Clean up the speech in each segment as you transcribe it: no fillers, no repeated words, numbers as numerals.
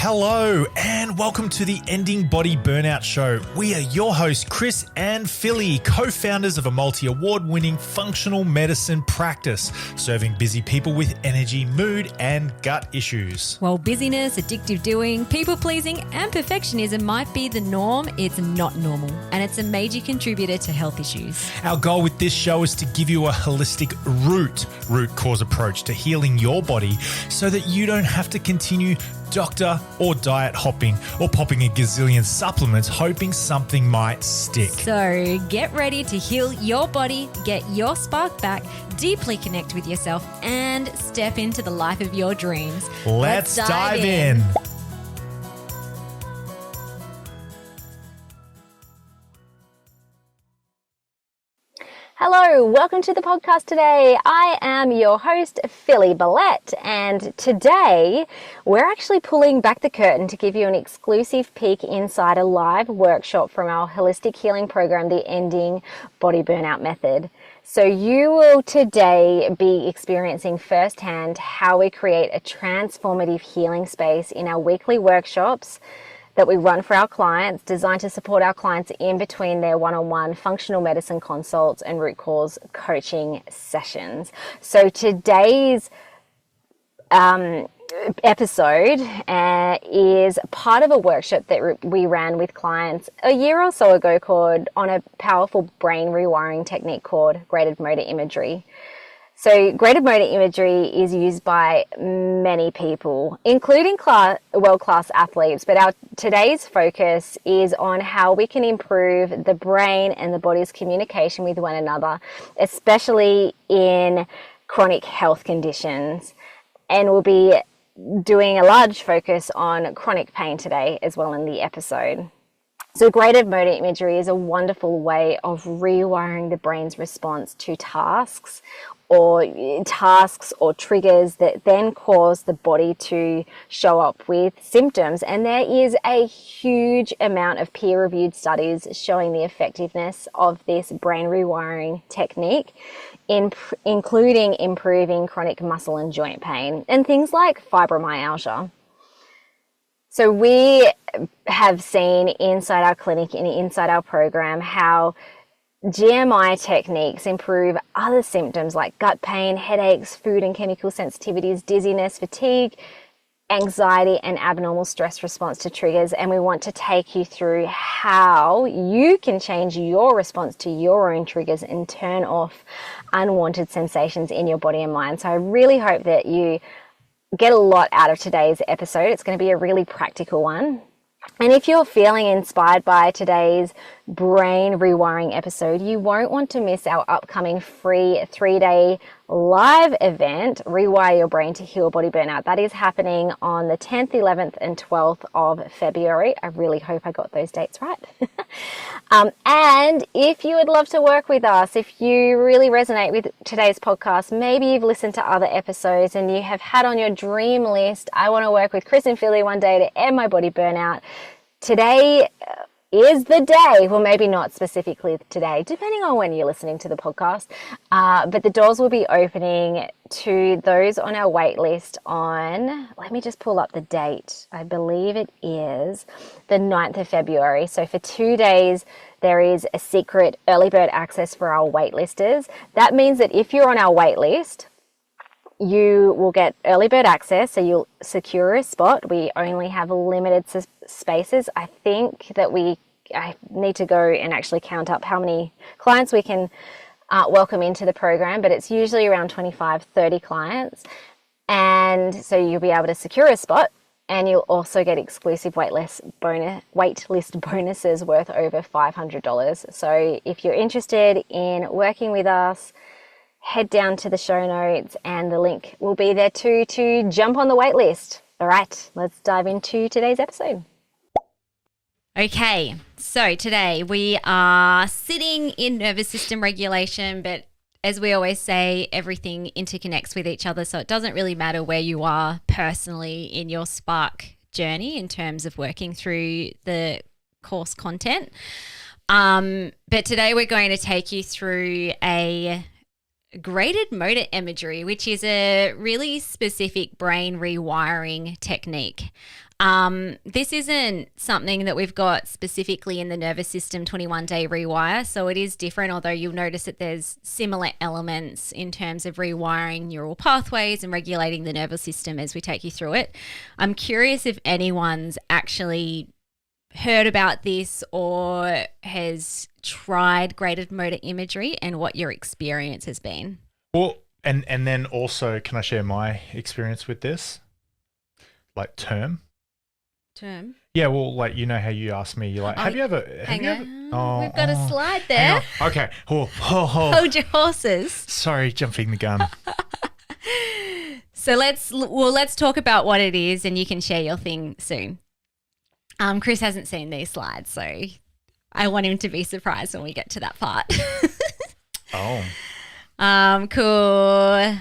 Hello and welcome to the Ending Body Burnout Show. We are your hosts, Chris and Philly, co-founders of a multi-award-winning functional medicine practice, serving busy people with energy, mood, and gut issues. While busyness, addictive doing, people-pleasing, and perfectionism might be the norm, it's not normal, and it's a major contributor to health issues. Our goal with this show is to give you a holistic root cause approach to healing your body so that you don't have to continue doctor or diet hopping or popping a gazillion supplements hoping something might stick. So get ready to heal your body, get your spark back, deeply connect with yourself, and step into the life of your dreams. Let's dive in. Hello, welcome to the podcast today. I am your host, Philly Ballette, and today we're actually pulling back the curtain to give you an exclusive peek inside a live workshop from our holistic healing program, the Ending Body Burnout Method. So you will today be experiencing firsthand how we create a transformative healing space in our weekly workshops that we run for our clients, designed to support our clients in between their one-on-one functional medicine consults and root cause coaching sessions. So today's episode is part of a workshop that we ran with clients a year or so ago called on a powerful brain rewiring technique called Graded Motor Imagery. So graded motor imagery is used by many people, including world-class athletes, but today's focus is on how we can improve the brain and the body's communication with one another, especially in chronic health conditions. And we'll be doing a large focus on chronic pain today as well in the episode. So graded motor imagery is a wonderful way of rewiring the brain's response to tasks or triggers that then cause the body to show up with symptoms. And there is a huge amount of peer-reviewed studies showing the effectiveness of this brain rewiring technique, including improving chronic muscle and joint pain and things like fibromyalgia. So we have seen inside our clinic and inside our program how GMI techniques improve other symptoms like gut pain, headaches, food and chemical sensitivities, dizziness, fatigue, anxiety, and abnormal stress response to triggers. And we want to take you through how you can change your response to your own triggers and turn off unwanted sensations in your body and mind. So I really hope that you get a lot out of today's episode. It's going to be a really practical one. And if you're feeling inspired by today's brain rewiring episode, you won't want to miss our upcoming free 3-day live event, Rewire Your Brain to Heal Body Burnout. That is happening on the 10th, 11th, and 12th of February. I really hope I got those dates right. And if you would love to work with us, if you really resonate with today's podcast, maybe you've listened to other episodes and you have had on your dream list, I want to work with Chris and Philly one day to end my body burnout. Today is the day, well, maybe not specifically today, depending on when you're listening to the podcast, but the doors will be opening to those on our wait list on, let me just pull up the date. I believe it is the 9th of February. So for 2 days, there is a secret early bird access for our wait listers. That means that if you're on our wait list, you will get early bird access, so you'll secure a spot. We only have limited spaces. I think that I need to go and actually count up how many clients we can welcome into the program, but it's usually around 25, 30 clients. And so you'll be able to secure a spot, and you'll also get exclusive waitlist bonuses worth over $500. So if you're interested in working with us, head down to the show notes and the link will be there too to jump on the wait list. All right, let's dive into today's episode. Okay, so today we are sitting in nervous system regulation, but as we always say, everything interconnects with each other. So it doesn't really matter where you are personally in your spark journey in terms of working through the course content. But today we're going to take you through a graded motor imagery, which is a really specific brain rewiring technique. This isn't something that we've got specifically in the nervous system 21-day rewire, so it is different, although you'll notice that there's similar elements in terms of rewiring neural pathways and regulating the nervous system as we take you through it. I'm curious if anyone's actually heard about this or has tried graded motor imagery and what your experience has been. Well, and then also, can I share my experience with this? Like term? Yeah, well, like, you know how you asked me, you're like, have you ever? We've got a slide there. Okay. Hold your horses. Sorry, jumping the gun. So let's talk about what it is, and you can share your thing soon. Chris hasn't seen these slides, so I want him to be surprised when we get to that part. Cool.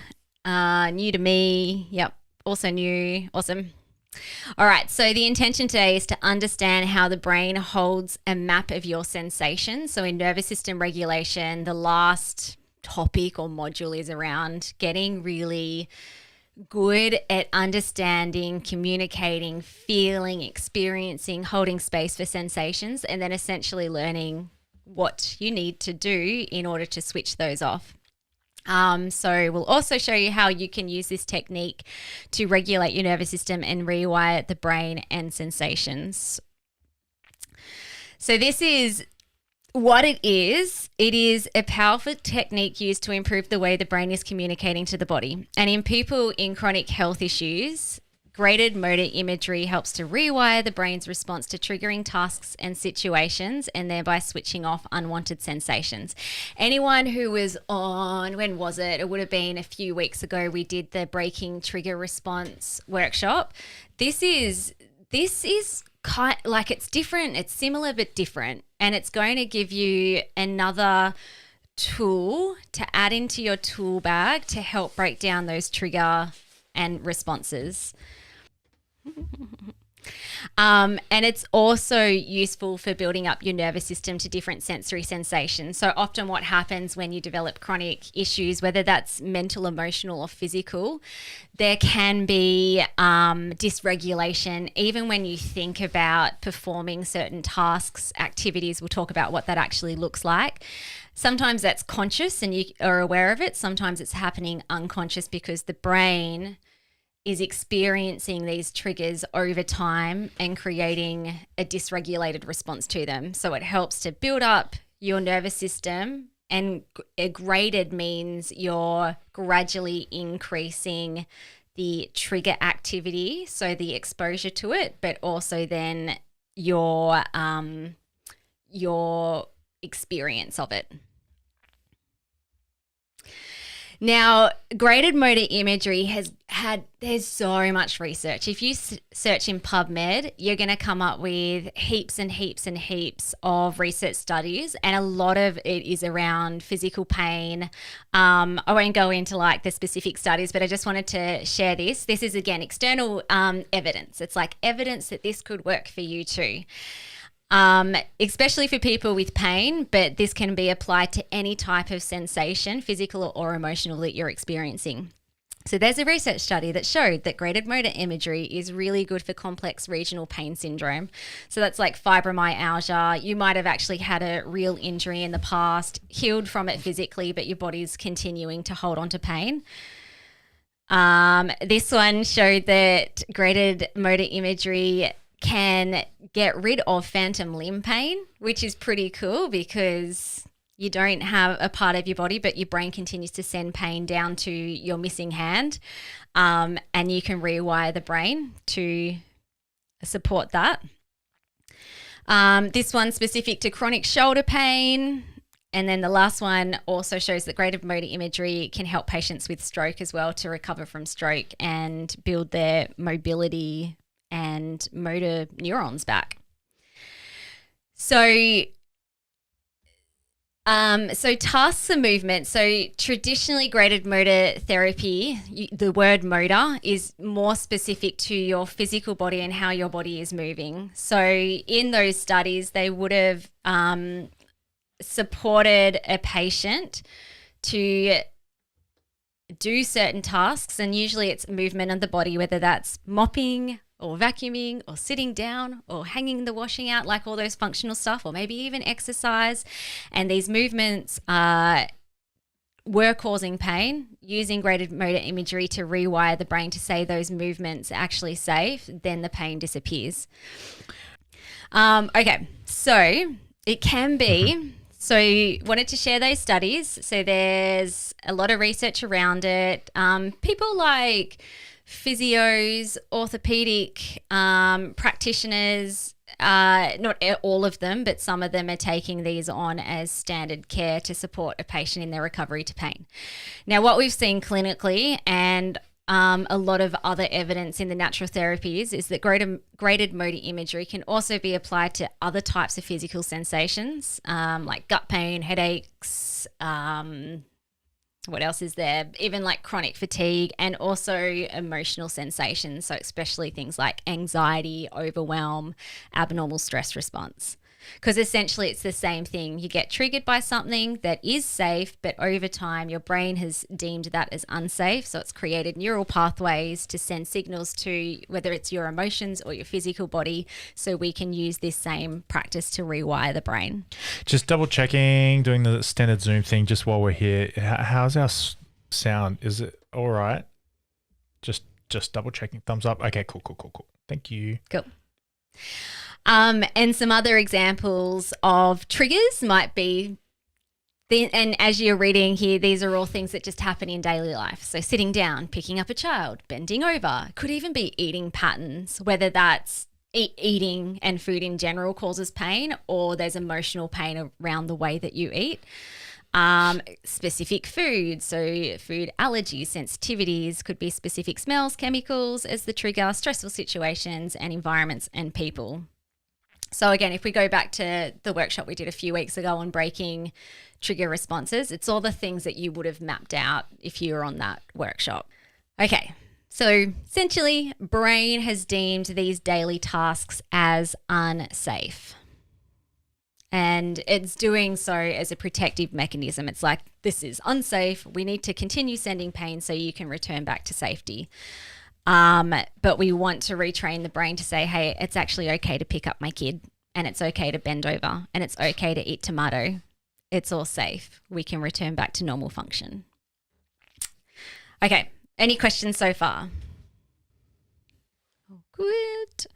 New to me. Yep. Also new. Awesome. All right. So the intention today is to understand how the brain holds a map of your sensations. So in nervous system regulation, the last topic or module is around getting really good at understanding, communicating, feeling, experiencing, holding space for sensations, and then essentially learning what you need to do in order to switch those off. So we'll also show you how you can use this technique to regulate your nervous system and rewire the brain and sensations. So this is what it is. It is a powerful technique used to improve the way the brain is communicating to the body. And in people in chronic health issues, graded motor imagery helps to rewire the brain's response to triggering tasks and situations, and thereby switching off unwanted sensations. Anyone who was on, when was it? It would have been a few weeks ago, we did the breaking trigger response workshop. This is kind like, it's different, it's similar but different, and it's going to give you another tool to add into your tool bag to help break down those trigger and responses. And it's also useful for building up your nervous system to different sensory sensations. So often what happens when you develop chronic issues, whether that's mental, emotional, or physical, there can be dysregulation. Even when you think about performing certain tasks, activities, we'll talk about what that actually looks like. Sometimes that's conscious and you are aware of it. Sometimes it's happening unconscious because the brain is experiencing these triggers over time and creating a dysregulated response to them. So it helps to build up your nervous system, and graded means you're gradually increasing the trigger activity, so the exposure to it, but also then your experience of it. Now, graded motor imagery there's so much research. If you search in PubMed, you're going to come up with heaps and heaps and heaps of research studies, and a lot of it is around physical pain. I won't go into like the specific studies, but I just wanted to share this. This is, again, external evidence. It's like evidence that this could work for you too. Especially for people with pain, but this can be applied to any type of sensation, physical or emotional, that you're experiencing. So there's a research study that showed that graded motor imagery is really good for complex regional pain syndrome. So that's like fibromyalgia. You might have actually had a real injury in the past, healed from it physically, but your body's continuing to hold on to pain. This one showed that graded motor imagery can get rid of phantom limb pain, which is pretty cool because you don't have a part of your body, but your brain continues to send pain down to your missing hand, and you can rewire the brain to support that. This one's specific to chronic shoulder pain. And then the last one also shows that graded motor imagery can help patients with stroke as well to recover from stroke and build their mobility and motor neurons back. So tasks and movement. So traditionally graded motor therapy, the word motor is more specific to your physical body and how your body is moving. So in those studies, they would have supported a patient to do certain tasks, and usually it's movement of the body, whether that's mopping, or vacuuming or sitting down or hanging the washing out, like all those functional stuff, or maybe even exercise. And these movements were causing pain. Using graded motor imagery to rewire the brain to say those movements are actually safe, then the pain disappears. Okay, so it can be. So wanted to share those studies. So there's a lot of research around it. People like physios, orthopedic practitioners, not all of them, but some of them are taking these on as standard care to support a patient in their recovery to pain. Now, what we've seen clinically and a lot of other evidence in the natural therapies is that graded motor imagery can also be applied to other types of physical sensations, like gut pain, headaches, what else is there? Even like chronic fatigue and also emotional sensations. So especially things like anxiety, overwhelm, abnormal stress response. Because essentially it's the same thing. You get triggered by something that is safe, but over time your brain has deemed that as unsafe. So it's created neural pathways to send signals to whether it's your emotions or your physical body. So we can use this same practice to rewire the brain. Just double checking, doing the standard Zoom thing just while we're here. How's our sound? Is it all right? Just double checking. Thumbs up. Okay, cool. Thank you. Cool. And some other examples of triggers might be, and as you're reading here, these are all things that just happen in daily life. So sitting down, picking up a child, bending over, could even be eating patterns, whether that's eating and food in general causes pain or there's emotional pain around the way that you eat. Specific foods, so food allergies, sensitivities, could be specific smells, chemicals as the trigger, stressful situations and environments and people. So again, if we go back to the workshop we did a few weeks ago on breaking trigger responses, it's all the things that you would have mapped out if you were on that workshop. Okay, so essentially, brain has deemed these daily tasks as unsafe. And it's doing so as a protective mechanism. It's like, this is unsafe. We need to continue sending pain so you can return back to safety. But we want to retrain the brain to say, hey, it's actually okay to pick up my kid and it's okay to bend over and it's okay to eat tomato. It's all safe. We can return back to normal function. Okay. Any questions so far? Oh, good.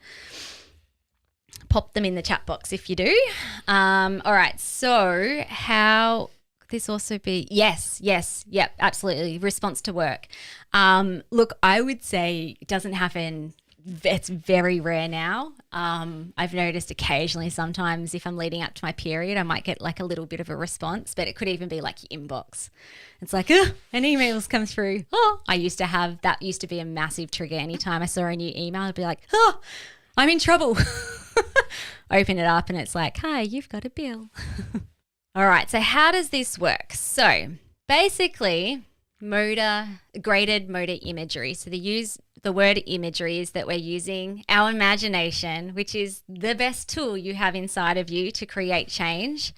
Pop them in the chat box if you do. All right. So how this also be? Yes. Yep. Absolutely. Response to work. Look, I would say it doesn't happen. It's very rare now. I've noticed occasionally sometimes if I'm leading up to my period, I might get like a little bit of a response, but it could even be like your inbox. It's like, an email's come through. That used to be a massive trigger. Anytime I saw a new email, I'd be like, I'm in trouble. Open it up and it's like, hi, you've got a bill. All right. So how does this work? So basically graded motor imagery. So the word imagery is that we're using our imagination, which is the best tool you have inside of you to create change.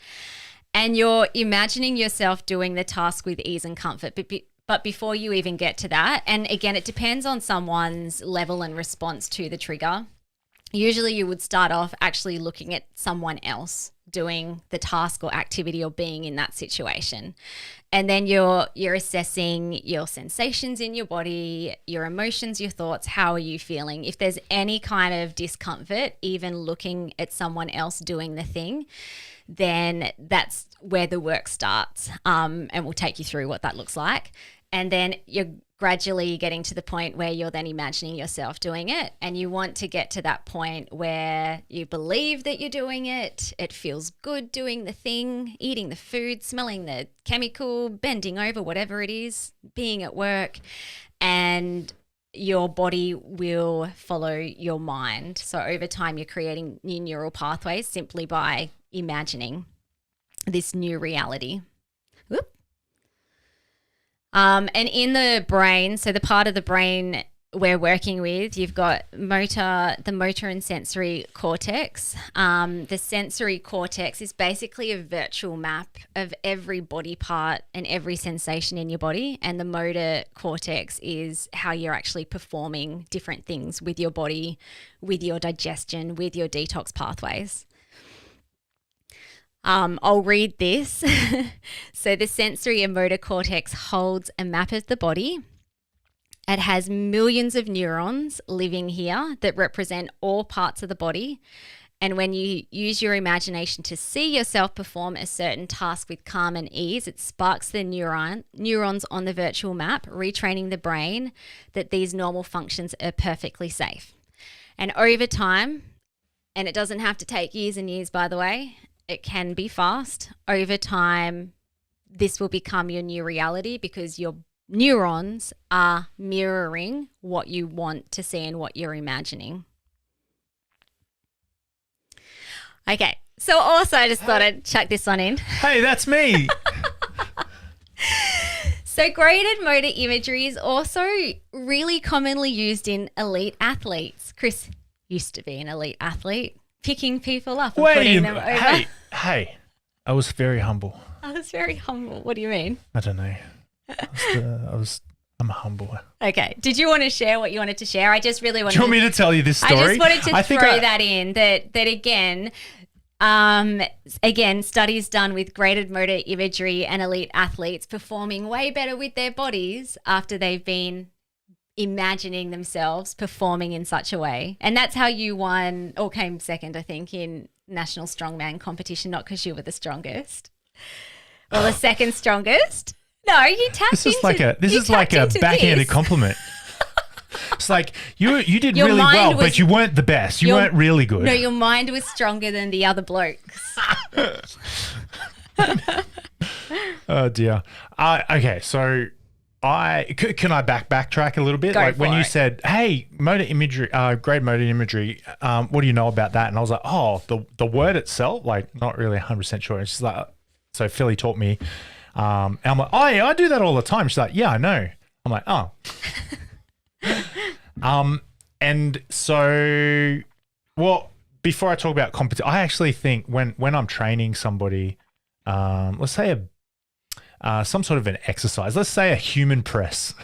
And you're imagining yourself doing the task with ease and comfort. But before you even get to that, and again, it depends on someone's level and response to the trigger. Usually you would start off actually looking at someone else doing the task or activity or being in that situation. And then you're assessing your sensations in your body, your emotions, your thoughts. How are you feeling? If there's any kind of discomfort, even looking at someone else doing the thing, then that's where the work starts. And we'll take you through what that looks like. And then you're gradually getting to the point where you're then imagining yourself doing it. And you want to get to that point where you believe that you're doing it. It feels good doing the thing, eating the food, smelling the chemical, bending over, whatever it is, being at work. And your body will follow your mind. So over time, you're creating new neural pathways simply by imagining this new reality. Whoop. And in the brain, so the part of the brain we're working with, you've got the motor and sensory cortex. The sensory cortex is basically a virtual map of every body part and every sensation in your body. And the motor cortex is how you're actually performing different things with your body, with your digestion, with your detox pathways. I'll read this. So the sensory and motor cortex holds a map of the body. It has millions of neurons living here that represent all parts of the body. And when you use your imagination to see yourself perform a certain task with calm and ease, it sparks the neurons on the virtual map, retraining the brain that these normal functions are perfectly safe. And over time, and it doesn't have to take years and years, by the way, it can be fast. Over time, this will become your new reality because your neurons are mirroring what you want to see and what you're imagining. Okay, so also I just thought I'd chuck this one in. Hey, that's me. So graded motor imagery is also really commonly used in elite athletes. Chris used to be an elite athlete, picking people up and putting them over. Hey, I was very humble. I was very humble. What do you mean? I don't know. I'm humble. Okay. Did you want to share what you wanted to share? I just really wanted. Do you want me to tell you this story? I just wanted to throw that in. That again, studies done with graded motor imagery and elite athletes performing way better with their bodies after they've been imagining themselves performing in such a way. And that's how you won, or came second, I think, in national strongman competition. Not because you were the strongest or the second strongest. No, you tapped this is like a backhanded compliment. It's like you did really well, but you weren't the best. You weren't really good. No, your mind was stronger than the other blokes. Oh dear. Okay, so can I backtrack a little bit? Go like for when you it. said, "Hey, motor imagery, great motor imagery. What do you know about that?" And I was like, "Oh, the word itself, like not really 100% sure." And she's like, "So Philly taught me." And I'm like, "Oh yeah, I do that all the time." She's like, "Yeah, I know." I'm like, "Oh." And so, well, before I talk about competition, I actually think when I'm training somebody, let's say some sort of an exercise, let's say a human press.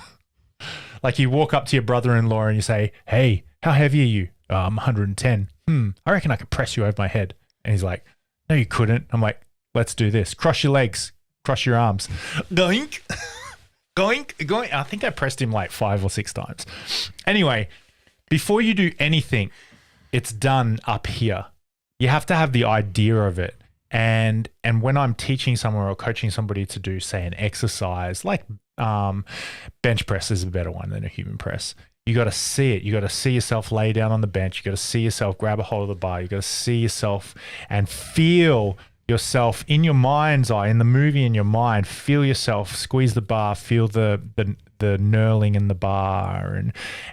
Like you walk up to your brother-in-law and you say, "Hey, how heavy are you?" "I'm 110. I reckon I could press you over my head." And he's like, "No, you couldn't." I'm like, "Let's do this. Cross your legs, cross your arms." Goink. Going. I think I pressed him like 5 or 6 times. Anyway, before you do anything, it's done up here. You have to have the idea of it. And when I'm teaching someone or coaching somebody to do, say, an exercise, like bench press is a better one than a human press. You got to see it. You got to see yourself lay down on the bench. You got to see yourself grab a hold of the bar. You got to see yourself and feel yourself in your mind's eye, in the movie in your mind, feel yourself squeeze the bar, feel the knurling in the bar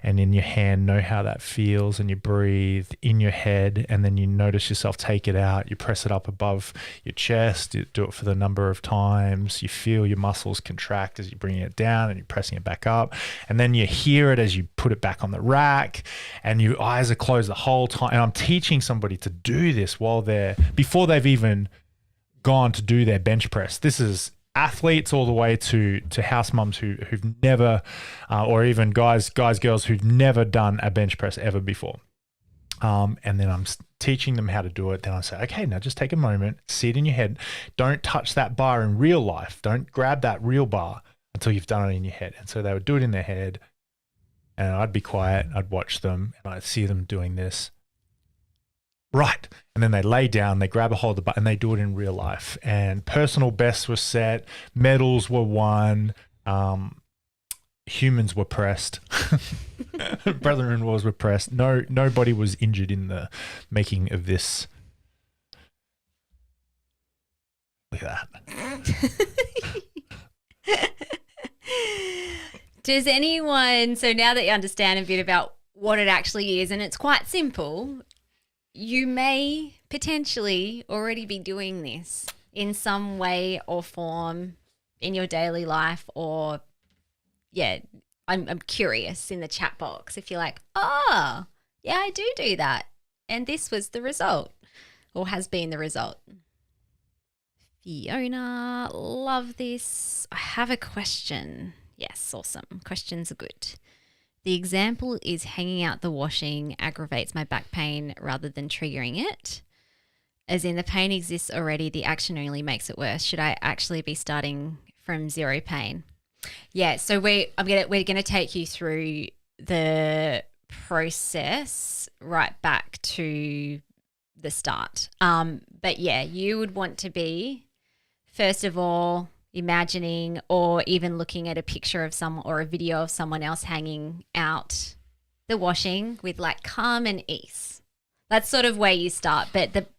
and in your hand, know how that feels, and you breathe in your head, and then you notice yourself take it out, you press it up above your chest, you do it for the number of times, you feel your muscles contract as you're bringing it down and you're pressing it back up, and then you hear it as you put it back on the rack, and your eyes are closed the whole time. And I'm teaching somebody to do this before they've even gone to do their bench press. This is athletes all the way to house mums who've never, or even guys, girls who've never done a bench press ever before. And then I'm teaching them how to do it. Then I say, okay, now just take a moment, see it in your head. Don't touch that bar in real life. Don't grab that real bar until you've done it in your head. And so they would do it in their head, and I'd be quiet. I'd watch them, and I'd see them doing this. Right. And then they lay down, they grab a hold of the button, and they do it in real life. And personal bests were set, medals were won, humans were pressed, brother-in-laws were pressed. Nobody was injured in the making of this. Look at that. Does anyone, so now that you understand a bit about what it actually is, and it's quite simple, you may potentially already be doing this in some way or form in your daily life, or I'm curious in the chat box if you're like, oh, yeah, I do that. And this was the result, or has been the result. Fiona, love this. I have a question. Yes, awesome. Questions are good. The example is hanging out the washing aggravates my back pain rather than triggering it. As in, the pain exists already, the action only makes it worse. Should I actually be starting from zero pain? Yeah, so we're gonna take you through the process right back to the start. But yeah, you would want to be, first of all, imagining or even looking at a picture of someone or a video of someone else hanging out the washing with like calm and ease. That's sort of where you start, but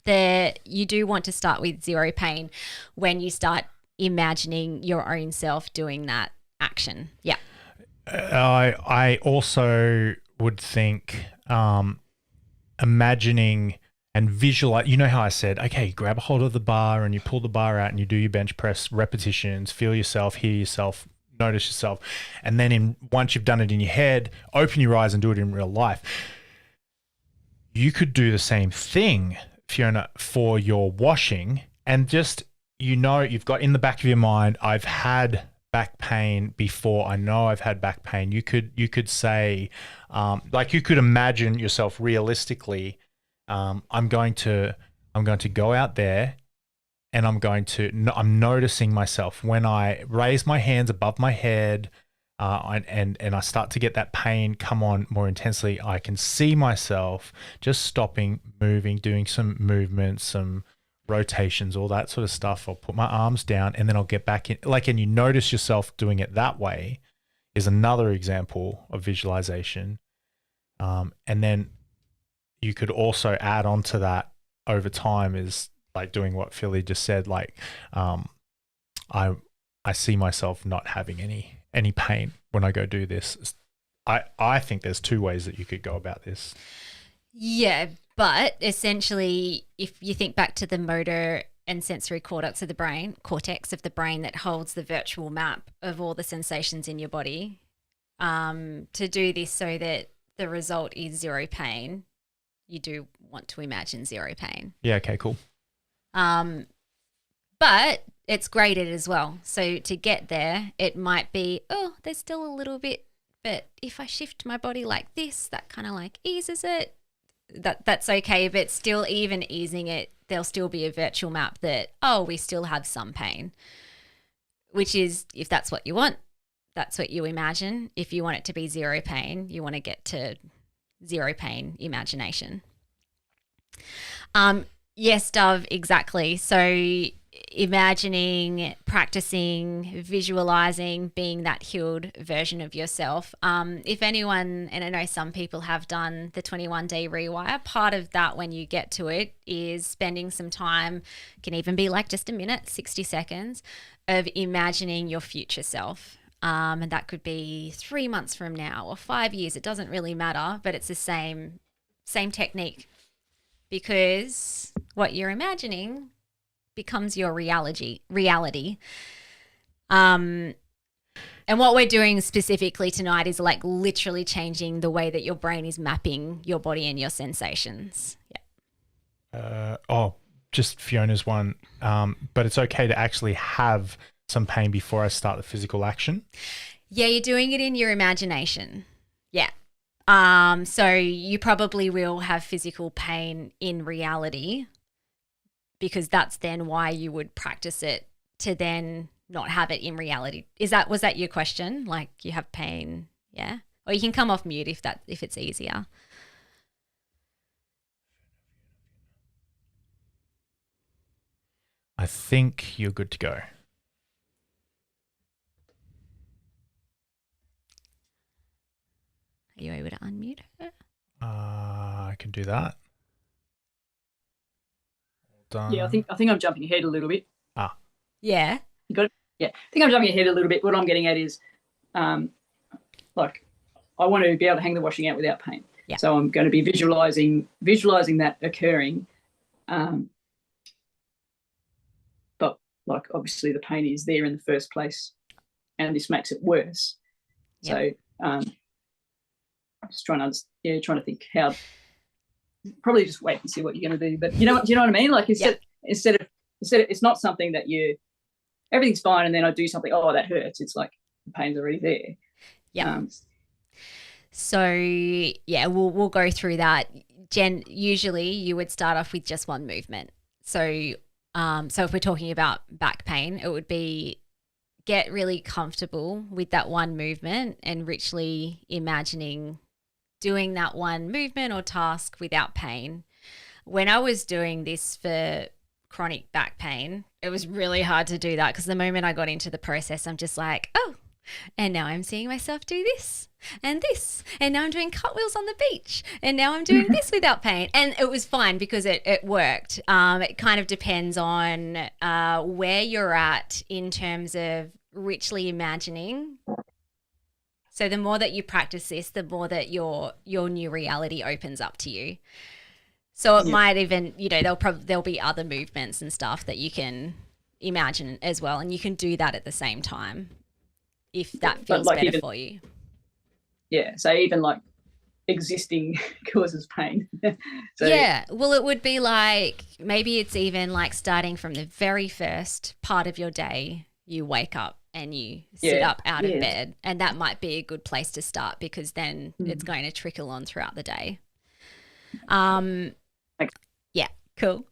you do want to start with zero pain when you start imagining your own self doing that action. Yeah. I also would think imagining and visualize. You know how I said, okay, you grab a hold of the bar and you pull the bar out and you do your bench press repetitions, feel yourself, hear yourself, notice yourself. And then once you've done it in your head, open your eyes and do it in real life. You could do the same thing, Fiona, for your washing, and just, you've got in the back of your mind, I've had back pain before. I know I've had back pain. You could say, like you could imagine yourself realistically. I'm going to go out there, and I'm noticing myself when I raise my hands above my head. And I start to get that pain come on more intensely. I can see myself just stopping, moving, doing some movements, some rotations, all that sort of stuff. I'll put my arms down and then I'll get back in. And you notice yourself doing it that way is another example of visualization. And then you could also add on to that over time is like doing what Philly just said. Like, I see myself not having any pain when I go do this. I think there's two ways that you could go about this. Yeah, but essentially, if you think back to the motor and sensory cortex of the brain that holds the virtual map of all the sensations in your body, to do this so that the result is zero pain, you do want to imagine zero pain. Yeah, okay, cool. But it's graded as well. So to get there, it might be, oh, there's still a little bit, but if I shift my body like this, that kind of like eases it. That's okay, but still even easing it, there'll still be a virtual map that, oh, we still have some pain, which is, if that's what you want, that's what you imagine. If you want it to be zero pain, you want to get to zero pain imagination. Yes, Dove, exactly. So imagining, practicing, visualizing, being that healed version of yourself. If anyone, and I know some people have done the 21-day rewire, part of that when you get to it is spending some time, can even be like just a minute, 60 seconds, of imagining your future self. And that could be 3 months from now or 5 years. It doesn't really matter, but it's the same technique, because what you're imagining becomes your reality. And what we're doing specifically tonight is like literally changing the way that your brain is mapping your body and your sensations. Yeah. Just Fiona's one. But it's okay to actually have some pain before I start the physical action. Yeah, you're doing it in your imagination. Yeah. So you probably will have physical pain in reality, because that's then why you would practice it to then not have it in reality. Was that your question? Like you have pain, yeah? Or you can come off mute if it's easier. I think you're good to go. Are you able to unmute her? I can do that. Done. Yeah, I think I'm jumping ahead a little bit. Yeah. You got it? Yeah, I think I'm jumping ahead a little bit. What I'm getting at is, like, I want to be able to hang the washing out without pain. Yeah. So I'm going to be visualizing that occurring. But like, obviously the pain is there in the first place, and this makes it worse. Yeah. So Just trying to think how. Probably just wait and see what you're going to do. But do you know what I mean? Like instead of it's not something that everything's fine, and then I do something. Oh, that hurts. It's like the pain's already there. Yeah. So we'll go through that. Jen, usually you would start off with just one movement. So if we're talking about back pain, it would be get really comfortable with that one movement and richly imagining doing that one movement or task without pain. When I was doing this for chronic back pain, it was really hard to do that because the moment I got into the process, I'm just like, oh, and now I'm seeing myself do this, and now I'm doing cartwheels on the beach, and now I'm doing this without pain. And it was fine because it worked. It kind of depends on where you're at in terms of richly imagining. So the more that you practice this, the more that your new reality opens up to you. So it might even, there'll be other movements and stuff that you can imagine as well, and you can do that at the same time if that feels better for you. Yeah, so even like existing causes pain. Well, it would be like maybe it's even like starting from the very first part of your day, you wake up and you sit up out of bed, and that might be a good place to start because then it's going to trickle on throughout the day. Yeah, cool.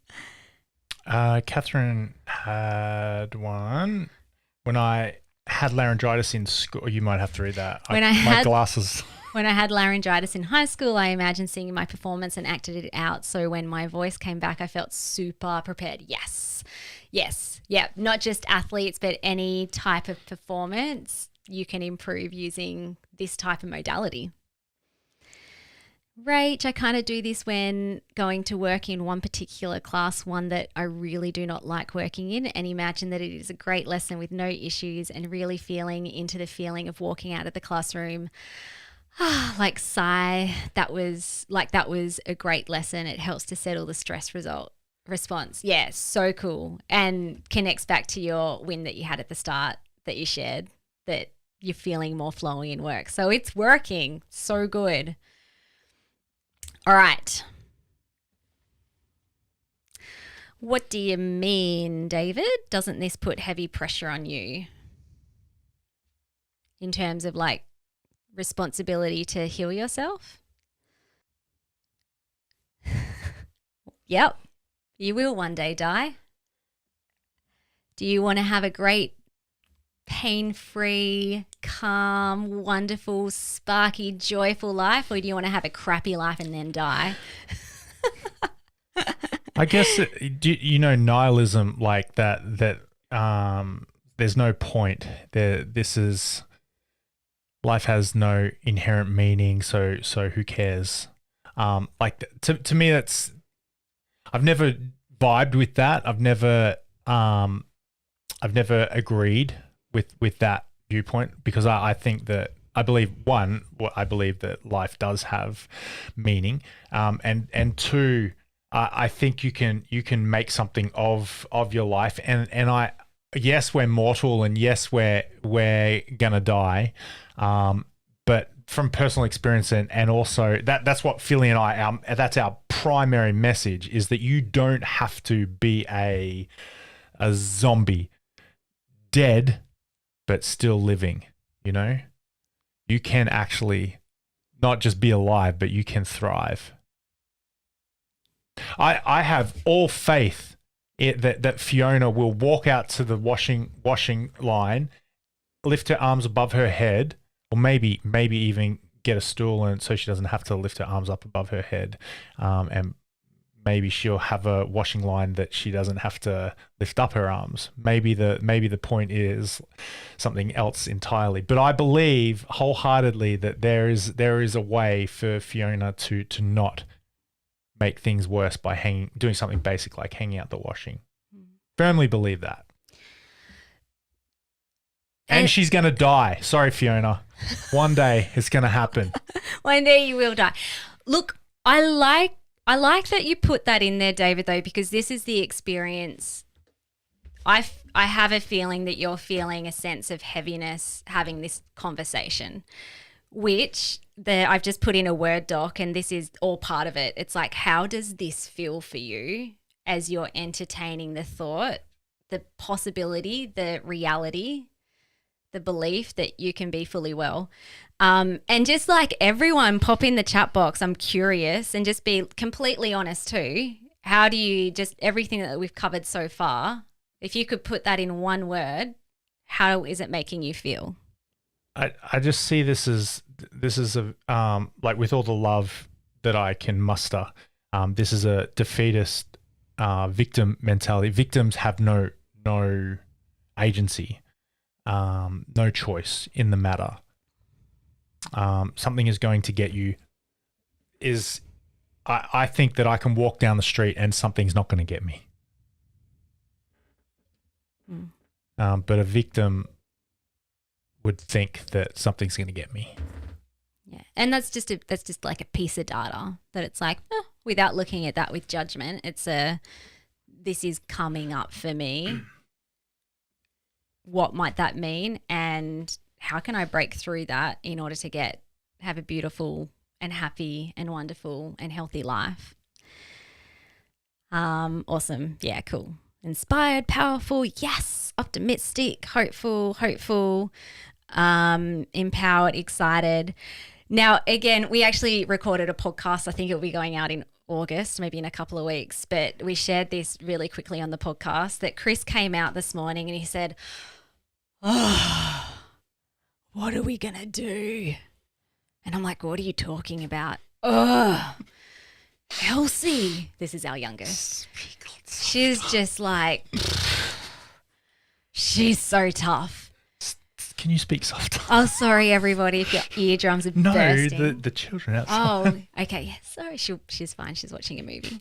Catherine had one when I had laryngitis in school. You might have to read that. My glasses. When I had laryngitis in high school, I imagined singing my performance and acted it out. So when my voice came back, I felt super prepared. Yes. Yeah. Not just athletes, but any type of performance you can improve using this type of modality. Rach, I kind of do this when going to work in one particular class, one that I really do not like working in, and imagine that it is a great lesson with no issues and really feeling into the feeling of walking out of the classroom. Like sigh, that was a great lesson. It helps to settle the stress response. Yeah, so cool. And connects back to your win that you had at the start that you shared, that you're feeling more flowy in work. So it's working. So good. All right. What do you mean, David? Doesn't this put heavy pressure on you in terms of like responsibility to heal yourself? Yep. You will one day die. Do you want to have a great, pain-free, calm, wonderful, sparky, joyful life, or do you want to have a crappy life and then die? I guess, nihilism like that there's no point. Life has no inherent meaning, so who cares? To me, that's, I've never vibed with that. I've never agreed with that viewpoint because I think that I believe that life does have meaning, and two, I think you can make something of your life, and yes, we're mortal, and yes, we're gonna die, but from personal experience and also that's what Philly and I that's our primary message, is that you don't have to be a zombie, dead but still living. You can actually not just be alive, but you can thrive. I have all faith that Fiona will walk out to the washing line, lift her arms above her head, or maybe even get a stool, and so she doesn't have to lift her arms up above her head, and maybe she'll have a washing line that she doesn't have to lift up her arms. Maybe the point is something else entirely. But I believe wholeheartedly that there is a way for Fiona to not make things worse by doing something basic like hanging out the washing. Firmly believe that. And she's going to die. Sorry, Fiona. One day it's going to happen. One day you will die. Look, I like that you put that in there, David, though, because this is the experience. I have a feeling that you're feeling a sense of heaviness having this conversation, I've just put in a Word doc, and this is all part of it. It's like, how does this feel for you as you're entertaining the thought, the possibility, the reality, the belief that you can be fully well? And just like everyone, pop in the chat box. I'm curious, and just be completely honest too. How do you just everything that we've covered so far, if you could put that in one word, how is it making you feel? I just see this as a like, with all the love that I can muster, this is a defeatist victim mentality. Victims have no agency, no choice in the matter. Something is going to get you. I think that I can walk down the street and something's not going to get me. But a victim would think that something's going to get me. Yeah, and that's just like a piece of data that it's like, without looking at that with judgment, this is coming up for me. What might that mean, and how can I break through that in order to have a beautiful and happy and wonderful and healthy life? Awesome. Yeah, cool. Inspired, powerful, yes, optimistic, hopeful, empowered, excited. Now, again, we actually recorded a podcast. I think it'll be going out in August, maybe in a couple of weeks, but we shared this really quickly on the podcast that Chris came out this morning and he said, what are we going to do? And I'm like, what are you talking about? Elsie, this is our youngest. She's just like, she's so tough. Can you speak softer? Oh, sorry, everybody, if your eardrums are bursting. No, the children outside. Oh, okay. Yeah, sorry. She's fine. She's watching a movie.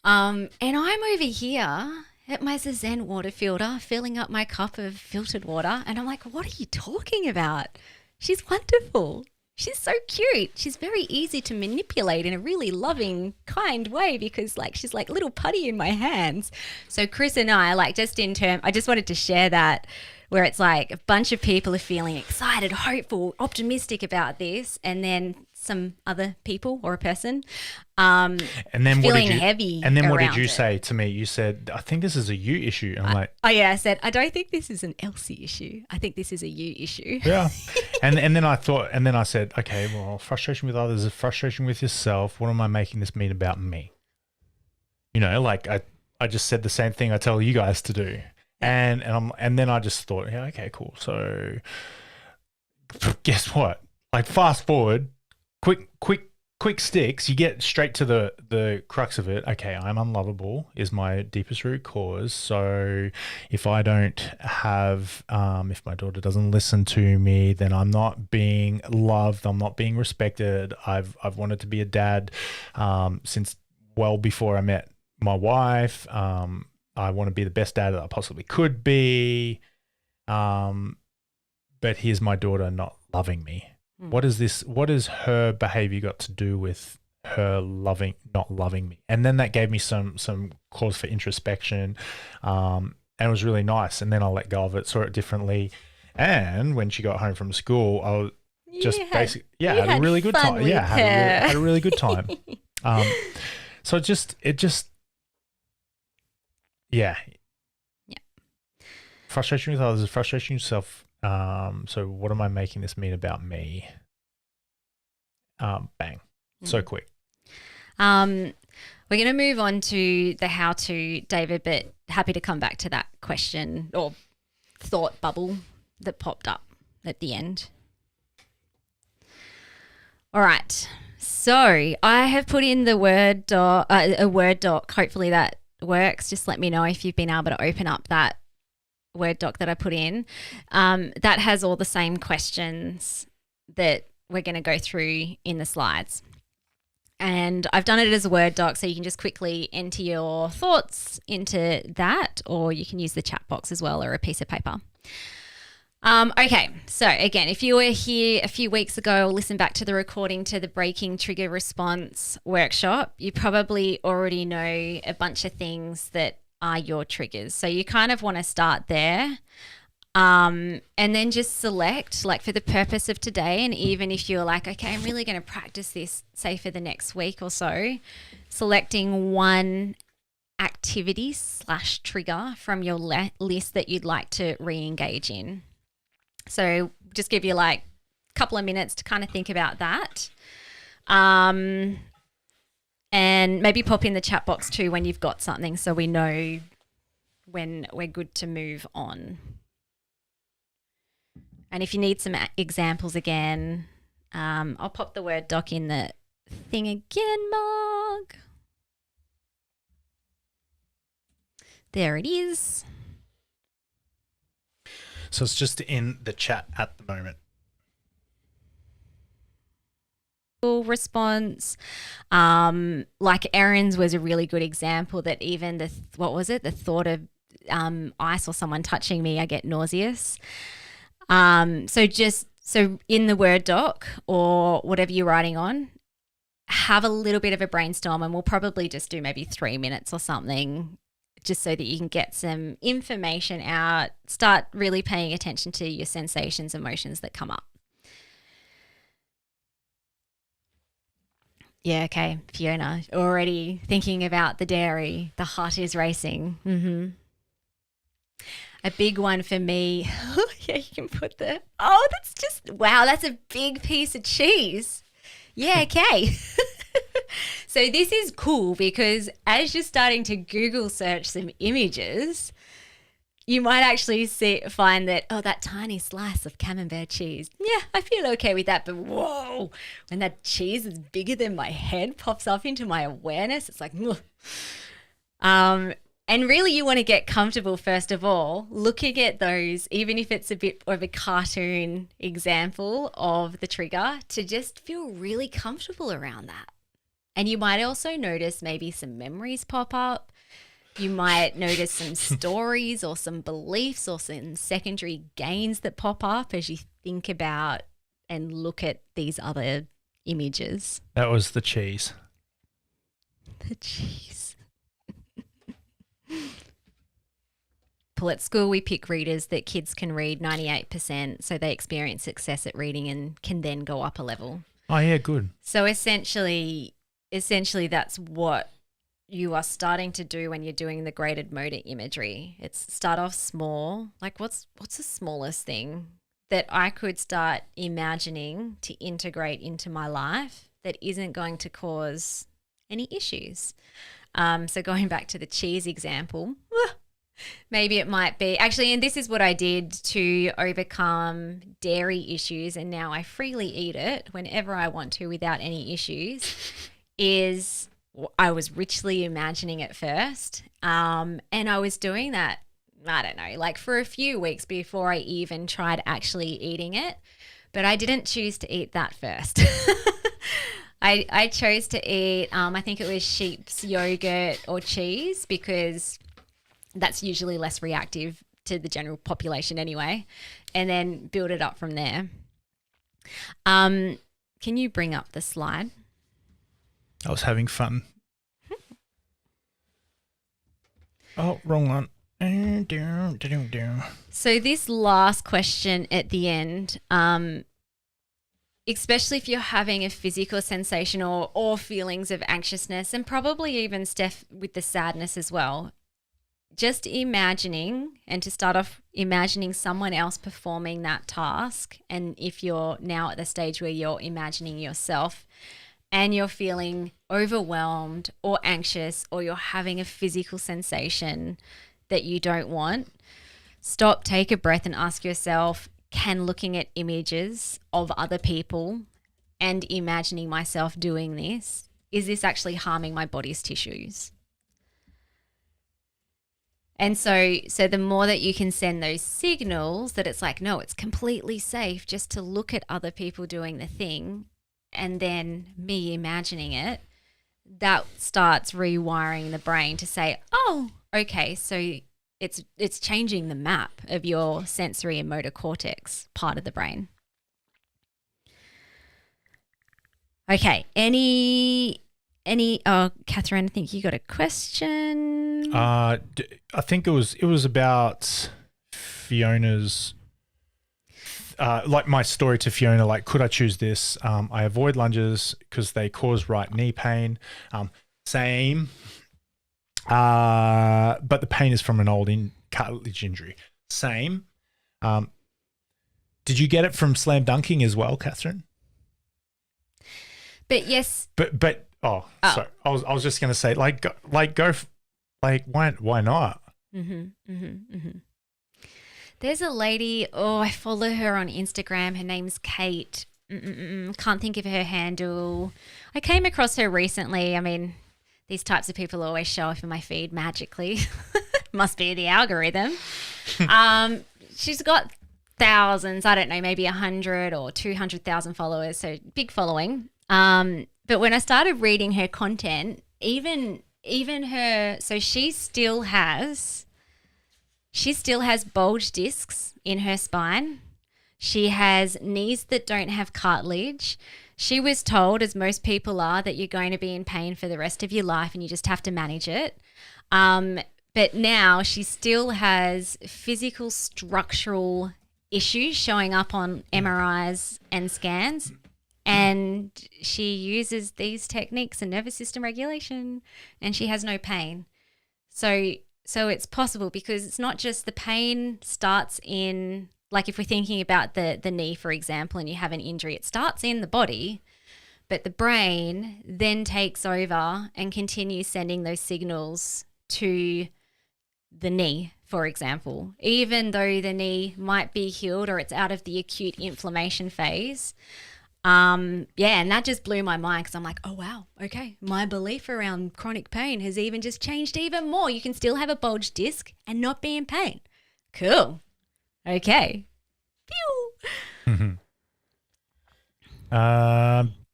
And I'm over here at my Zen water filter, filling up my cup of filtered water. And I'm like, what are you talking about? She's wonderful. She's so cute. She's very easy to manipulate in a really loving, kind way because she's like little putty in my hands. So Chris and I, I just wanted to share that, where it's like a bunch of people are feeling excited, hopeful, optimistic about this, and then some other people or a person and then feeling heavy. And then what did you it. say to me? You said, I think this is a you issue. And I'm like, oh yeah, I said, I don't think this is an Elsie issue. I think this is a you issue. Yeah. and then I said, okay, well, frustration with others is frustration with yourself. What am I making this mean about me? I just said the same thing I tell you guys to do. And then I just thought, yeah, okay, cool. So guess what? Fast forward, quick sticks, you get straight to the crux of it. Okay, I'm unlovable is my deepest root cause. So if I don't have, if my daughter doesn't listen to me, then I'm not being loved. I'm not being respected. I've wanted to be a dad since well before I met my wife. I want to be the best dad that I possibly could be. But here's my daughter not loving me. What is her behavior got to do with her not loving me? And then that gave me some cause for introspection. And it was really nice. And then I let go of it, saw it differently. And when she got home from school, I was had a really good time. Yeah, had a really good time. So it just yeah. Frustration with others is frustration yourself. So what am I making this mean about me? Bang. So quick. We're going to move on to the how to, David, but happy to come back to that question or thought bubble that popped up at the end. All right. So I have put in the a Word doc. Hopefully that works. Just let me know if you've been able to open up that Word doc that I put in. That has all the same questions that we're going to go through in the slides. And I've done it as a Word doc, so you can just quickly enter your thoughts into that, or you can use the chat box as well, or a piece of paper. Okay, so again, if you were here a few weeks ago or listen back to the recording to the Breaking Trigger Response workshop, you probably already know a bunch of things that are your triggers. So you kind of want to start there. And then just select, like for the purpose of today, and even if you're like, okay, I'm really going to practice this, say for the next week or so, selecting one activity / trigger from your list that you'd like to re-engage in. So just give you like a couple of minutes to kind of think about that. And maybe pop in the chat box too when you've got something so we know when we're good to move on. And if you need some examples again, I'll pop the Word doc in the thing again, Mark. There it is. So it's just in the chat at the moment. Response, like Erin's was a really good example that even the thought of ice or someone touching me, I get nauseous. So in the Word doc or whatever you're writing on, have a little bit of a brainstorm, and we'll probably just do maybe 3 minutes or something, just so that you can get some information out, start really paying attention to your sensations, emotions that come up. Yeah, okay, Fiona, already thinking about the dairy, the heart is racing. Mm-hmm. A big one for me, yeah, you can put that's just, wow, that's a big piece of cheese. Yeah, okay. So this is cool because as you're starting to Google search some images, you might actually find that, that tiny slice of camembert cheese. Yeah, I feel okay with that. But whoa, when that cheese is bigger than my head pops up into my awareness, it's like, and really you want to get comfortable, first of all, looking at those, even if it's a bit of a cartoon example of the trigger, to just feel really comfortable around that. And you might also notice maybe some memories pop up. You might notice some stories or some beliefs or some secondary gains that pop up as you think about and look at these other images. That was the cheese. The cheese. At school, we pick readers that kids can read 98%, so they experience success at reading and can then go up a level. Oh, yeah, good. So essentially that's what you are starting to do when you're doing the graded motor imagery. It's start off small. Like what's the smallest thing that I could start imagining to integrate into my life that isn't going to cause any issues? So going back to the cheese example, maybe it might be actually, and this is what I did to overcome dairy issues, and now I freely eat it whenever I want to without any issues, is I was richly imagining it first. And I was doing that, I don't know, like for a few weeks before I even tried actually eating it. But I didn't choose to eat that first. I chose to eat, I think it was sheep's yogurt or cheese, because that's usually less reactive to the general population anyway, and then build it up from there. Can you bring up the slide? I was having fun. Oh, wrong one. So this last question at the end, especially if you're having a physical sensation or feelings of anxiousness, and probably even Steph with the sadness as well, just imagining, and to start off, imagining someone else performing that task. And if you're now at the stage where you're imagining yourself and you're feeling overwhelmed or anxious, or you're having a physical sensation that you don't want, stop, take a breath and ask yourself, can looking at images of other people and imagining myself doing this, is this actually harming my body's tissues? And so the more that you can send those signals that it's like, no, it's completely safe just to look at other people doing the thing, and then me imagining it, that starts rewiring the brain to say, oh, okay, so it's changing the map of your sensory and motor cortex part of the brain. Okay, Catherine, I think you got a question. I think it was about Fiona's, like my story to Fiona, like, could I choose this? I avoid lunges because they cause right knee pain. Same. But the pain is from an old cartilage injury. Same. Did you get it from slam dunking as well, Catherine? But yes. But sorry. I was just going to say, why not? There's a lady, I follow her on Instagram. Her name's Kate. Can't think of her handle. I came across her recently. I mean, these types of people always show up in my feed magically. Must be the algorithm. She's got thousands, I don't know, maybe 100 or 200,000 followers, so big following. But when I started reading her content, even her, so she still has bulge discs in her spine. She has knees that don't have cartilage. She was told, as most people are, that you're going to be in pain for the rest of your life and you just have to manage it. But now she still has physical structural issues showing up on MRIs and scans. And she uses these techniques and nervous system regulation, and she has no pain. So it's possible, because it's not just the pain starts in, like if we're thinking about the knee, for example, and you have an injury, it starts in the body, but the brain then takes over and continues sending those signals to the knee, for example, even though the knee might be healed or it's out of the acute inflammation phase. And that just blew my mind, because I'm like, oh, wow, okay, my belief around chronic pain has even just changed even more. You can still have a bulge disc and not be in pain. Cool. Okay. Pew.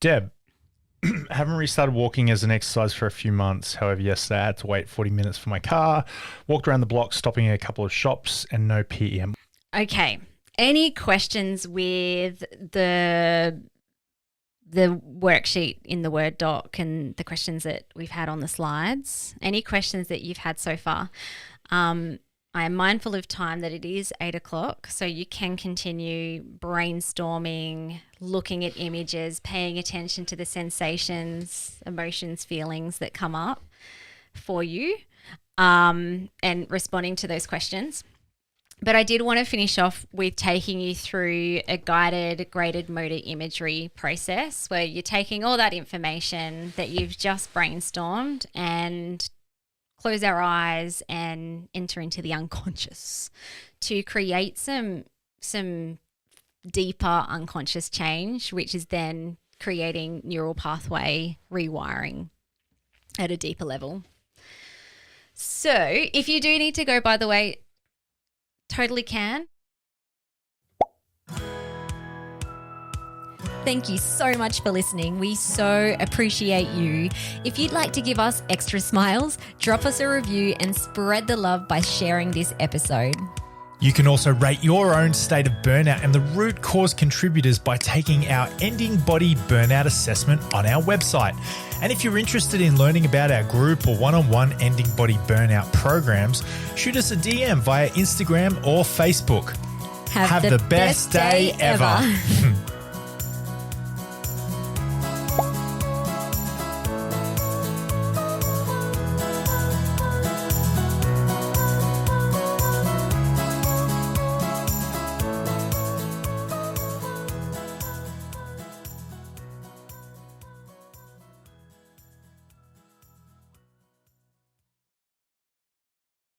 Deb, haven't restarted walking as an exercise for a few months. However, yesterday I had to wait 40 minutes for my car, walked around the block, stopping at a couple of shops, and no PM. Okay. Any questions with the worksheet in the Word doc and the questions that we've had on the slides? Any questions that you've had so far? I am mindful of time, that it is 8:00, so you can continue brainstorming, looking at images, paying attention to the sensations, emotions, feelings that come up for you, and responding to those questions. But I did want to finish off with taking you through a guided graded motor imagery process, where you're taking all that information that you've just brainstormed and close our eyes and enter into the unconscious to create some deeper unconscious change, which is then creating neural pathway rewiring at a deeper level. So if you do need to go, by the way, totally can. Thank you so much for listening. We so appreciate you. If you'd like to give us extra smiles, drop us a review and spread the love by sharing this episode. You can also rate your own state of burnout and the root cause contributors by taking our Ending Body Burnout Assessment on our website. And if you're interested in learning about our group or one-on-one Ending Body Burnout programs, shoot us a DM via Instagram or Facebook. Have the best day ever.